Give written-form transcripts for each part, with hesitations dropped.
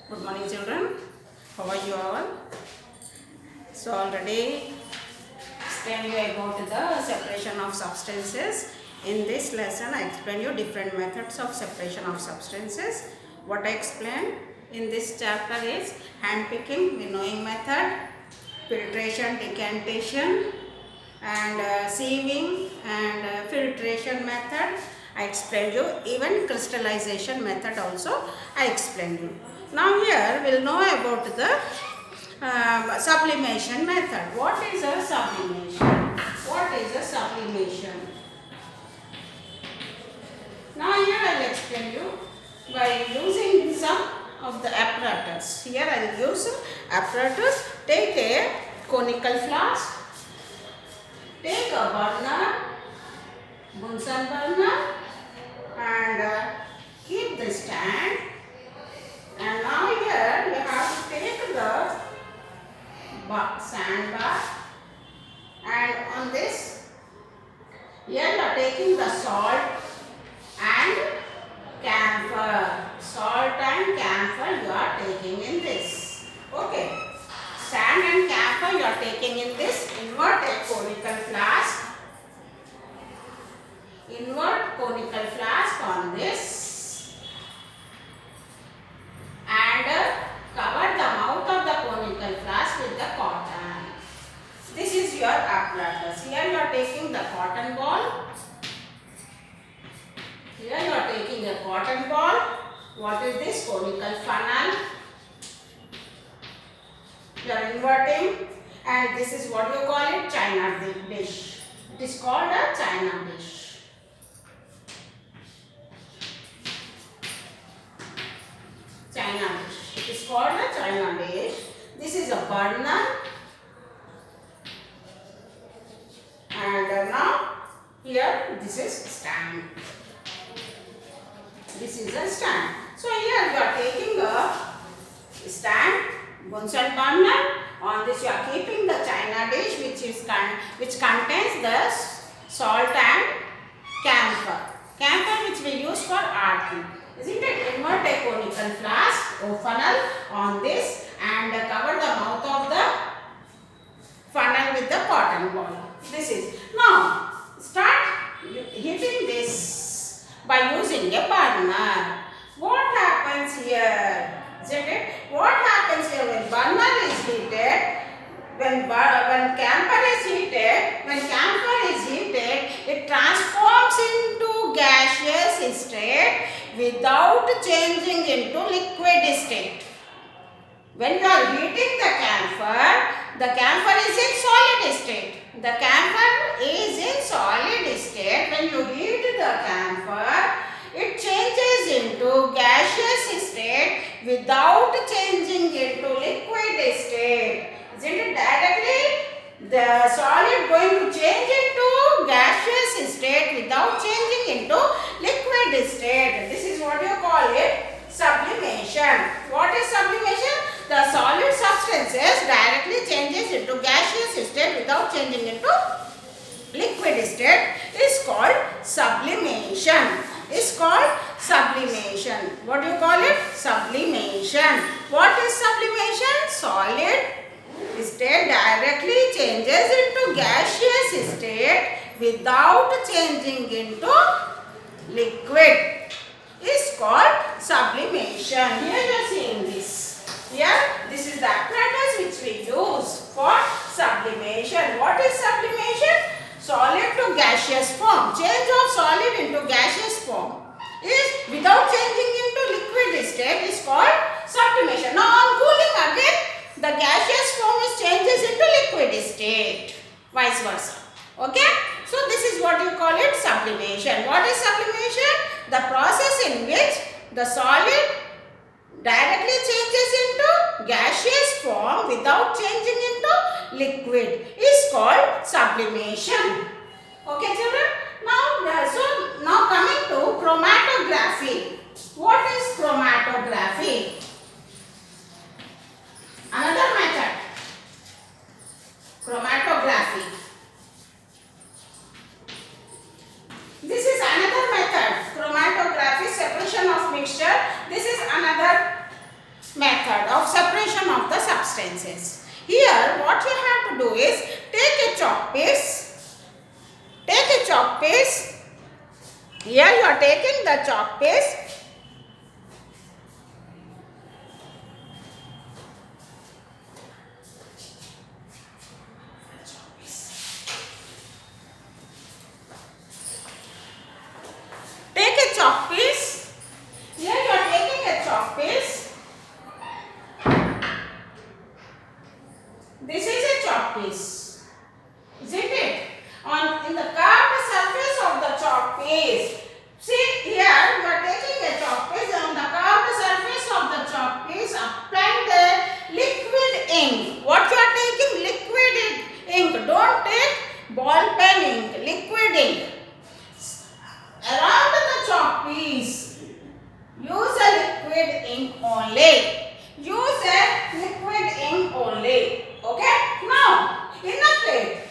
Good morning, children. How are you all? So already explained you about the separation of substances. In this lesson, I explained you different methods of separation of substances. What I explained in this chapter is hand picking, winnowing method, filtration, decantation, and sieving and filtration method. I explained you. Even crystallization method also I explained you. Now here we will know about the sublimation method. What is a sublimation? What is a sublimation? Now here I will explain you by using some of the apparatus. Here I will use apparatus. Take a conical flask. Take a burner, Bunsen burner, and keep the stand. And now here you have to take the sandbar, and on this here you are taking the salt and camphor. Salt and camphor you are taking in this. Okay. Sand and camphor you are taking in this. Invert a conical flask. Invert conical flask on this and cover the mouth of the conical flask with the cotton. This is your apparatus. Here you are taking the cotton ball. Here you are taking a cotton ball. What is this? Conical funnel. You are inverting, and this is what you call it, china dish. It is called a china dish. China dish. It is called a china dish. This is a burner, and now here this is stand. This is a stand. So here you are taking a stand, Bunsen burner. On this you are keeping the china dish which contains the salt and camphor. Camphor which we use for arting. Isn't it? Invert a conical flask or funnel on this and cover the mouth of the funnel with the cotton ball. This is. Now start heating this by using a burner. What happens here? Isn't it? What happens here when burner is heated? When camphor is heated, it transforms into gaseous state without changing into liquid state. When you are heating the camphor is in solid state. The camphor is in solid state. When you heat the camphor, it changes into gaseous state without changing into liquid state. Isn't it? Directly the solid going to change into gaseous state without changing into liquid state. This is what you call it, sublimation. What is sublimation? The solid substances directly changes into gaseous state without changing into liquid state is called sublimation. Is called sublimation. What do you call it? Sublimation. What is sublimation? Solid state directly changes into gaseous state without changing into liquid. Is called sublimation. Here you are seeing this. Here, this is the apparatus which we use for sublimation. What is sublimation? Solid to gaseous form. Change of solid into gaseous form is without changing into liquid state is called sublimation. Now on cooling again, the gaseous form changes into liquid state. Vice versa. Okay. So this is what you call it, sublimation. What is sublimation? The process in which the solid directly changes into gaseous form without changing into liquid is called sublimation. Okay, children? Now coming to chromatography. What is chromatography? Another method. Chromatography. This is another method. Chromatography, separation of mixture. This is another method. is take a chalk piece. Take a chalk piece. Here you are taking the chalk piece. Take a chalk piece. Here you are taking a chalk piece. This is a chalk piece, isn't it? In the curved surface of the chalk piece. See here, you are taking a chalk piece. On the curved surface of the chalk piece, apply the liquid ink. What you are taking? Liquid ink. Don't take ball pen ink. Liquid ink. Around the chalk piece, use a liquid ink only. Use a liquid ink only. Okay. Now, in a plate,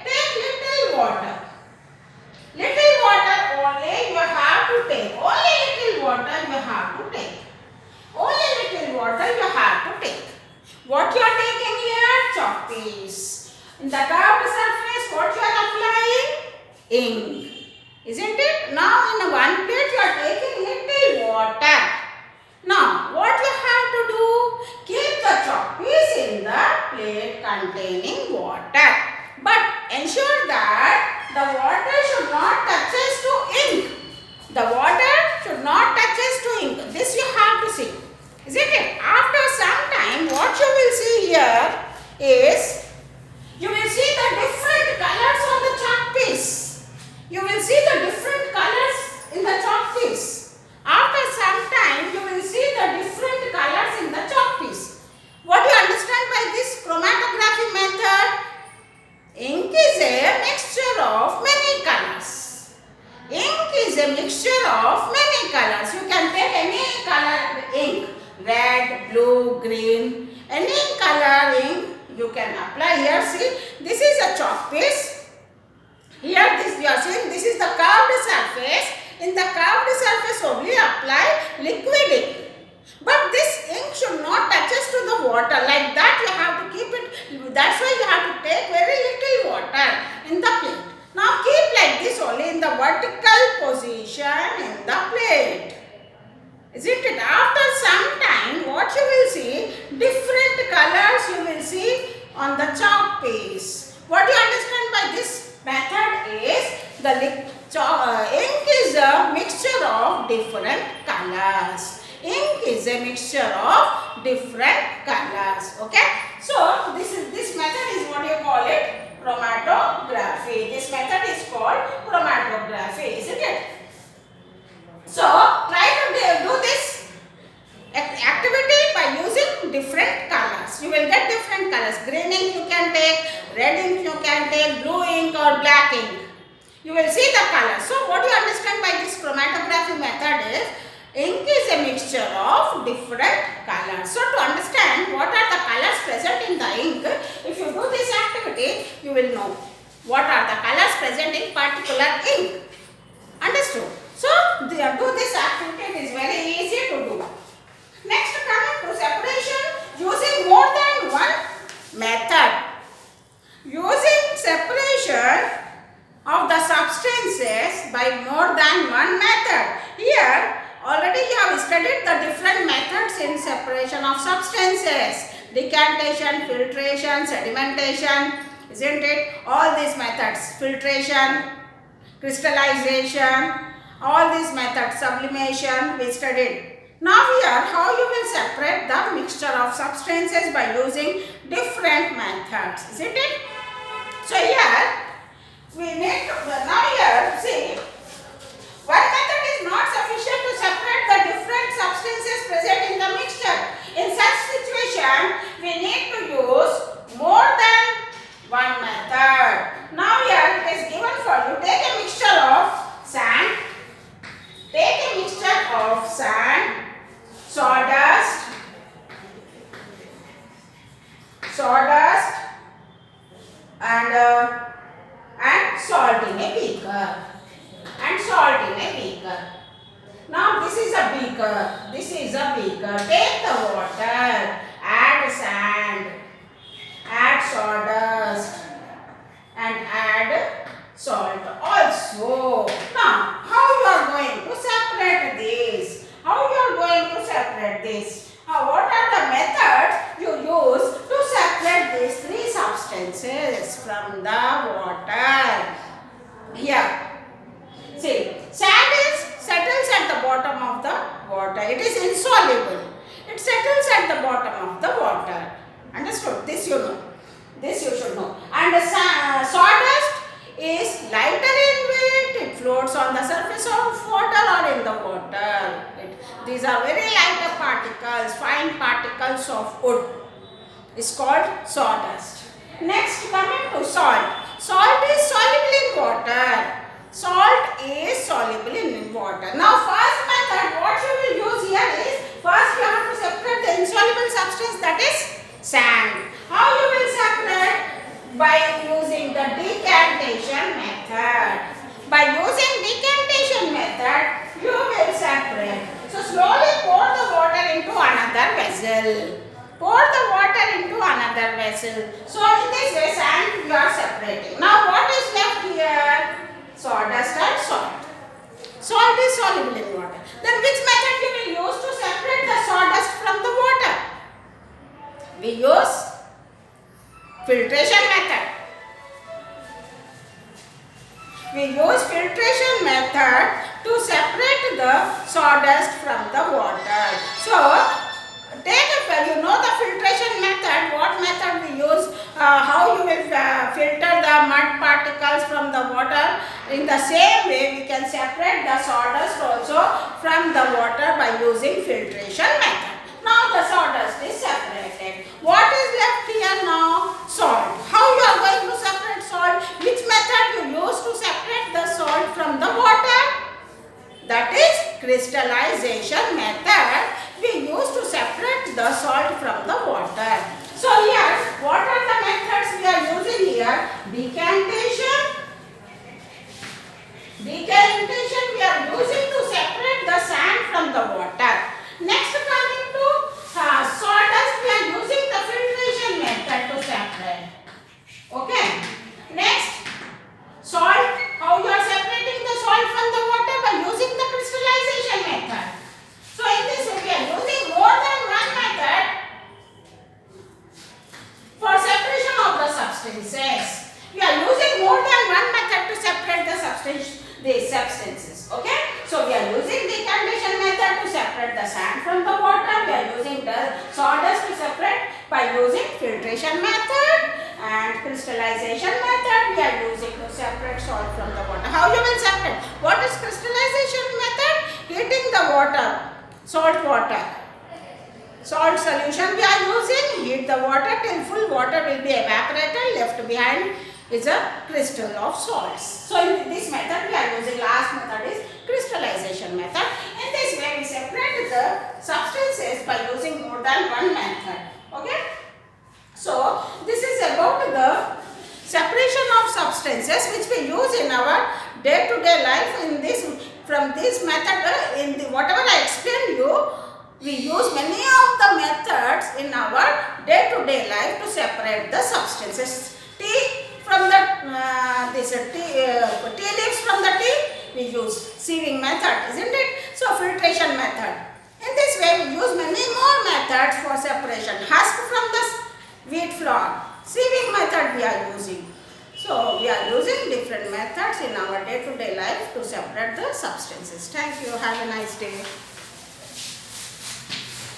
take little water. Little water only you have to take. Only little water you have to take. Only little water you have to take. What you are taking here? Chalk piece. In the curved surface, what you are applying? Ink. Isn't it? Now in one plate you are taking little water. Now what you have to do? Keep the chalk piece in the plate containing water. But ensure that the water should not touches to ink. The water should not touches to ink. This you have to see. Isn't it? After some time, what you will see here is, you will see the different colors on the chalk piece. You will see the different colors in the chalk piece. After some time, you will see the different colors in the chalk piece. What do you understand by this chromatography method? Ink is a mixture of many colors. Ink is a mixture of many colors. You can take any color ink. Red, blue, green. Any color ink you can apply here. See, this is a chalk piece. Here you are seeing this is the curved surface. In the curved surface only apply liquid ink. But this ink should not touches to the water. Like that you have to keep it. That's why you have to take very little water in the plate. Now keep like this only in the vertical position in the plate. Isn't it? After some time, what you will see? Different colors you will see on the chalk piece. What do you understand by this method is, the ink is a mixture of different colors. Ink is a mixture of different colors. Okay. So this method is what you call it? Chromatography. This method is called chromatography, isn't it? So try to do this activity by using different colors. You will get different colors. Green ink you can take, red ink you can take, blue ink or black ink. You will see the colors. So what you understand by this chromatography method is, ink is a mixture of different colors. So to understand what are the colors present in the ink, if you do this activity, you will know what are the colors present in particular ink. Understood? So do this activity, it is very easy to do. Next, coming to separation using more than one method. Using separation of the substances by more than one method. Here already you have studied the different methods in separation of substances. Decantation, filtration, sedimentation, isn't it? All these methods, filtration, crystallization, all these methods, sublimation, we studied. Now here, how you will separate the mixture of substances by using different methods, isn't it? So here, we need to, now here, see, one method is not sufficient to separate the different substances present in the mixture. In such situation, we need to use more than one method. Now here, it is given for you, take a mixture of sand, sawdust and salt in a beaker. Now this is a beaker. Take the water, add insoluble. It settles at the bottom of the water. Understood? This you know. This you should know. And sawdust is lighter in weight. It floats on the surface of water or in the water. These are very lighter particles, fine particles of wood. It's called sawdust. Next, coming to salt. Salt is soluble in water. Salt is soluble in water. Now, first method, what you will use here is, first you have to separate the insoluble substance, that is sand. How you will separate? By using the decantation method. By using decantation method, you will separate. So, slowly pour the water into another vessel. Pour the water into another vessel. So, in this way, sand you are separating. Now, what is left here? Sawdust and salt. Salt is soluble in water. Then, which method you will use to separate the sawdust from the water? We use filtration method. We use filtration method to separate the sawdust from the water. So, you know the filtration method, what method we use, how you will filter the mud particles from the water. In the same way, we can separate the sawdust also from the water by using filtration method. Now the sawdust is separated. What is left here now? Salt. How you are going to separate salt? Which method you use to separate the salt from the water? That is crystallization method we use to separate the salt from the water. So here, what are the methods we are using here? Decantation. Decantation we are using to separate the sand from the water. Next, coming to sawdust, we are using the filtration method to separate. Okay. Next, salt. How you are separating the salt from the water? By using the crystallization method. So in this way, we are using more than one method for separation of the substances. We are using more than one method to separate the substances. Okay. So we are using decantation method to separate the sand from the water. We are using the sawdust to separate by using filtration method, and crystallization method we are using to separate salt from the water. How you will separate? What is crystallization method? Heating the water, salt water. Salt solution we are using, heat the water till full water will be evaporated, left behind is a crystal of salts. So in this method we are using, last method is crystallization method. In this way we separate the substances by using more than one method. Okay. So this is about the separation of substances which we use in our day-to-day life. In this, from this method, whatever I explained you, we use many of the methods in our day-to-day life to separate the substances. Tea from the tea leaves from the tea, we use sieving method, isn't it? So filtration method. In this way, we use many more methods for separation. Husk from the wheat flour, sieving method we are using. So we are using different methods in our day-to-day life to separate the substances. Thank you. Have a nice day.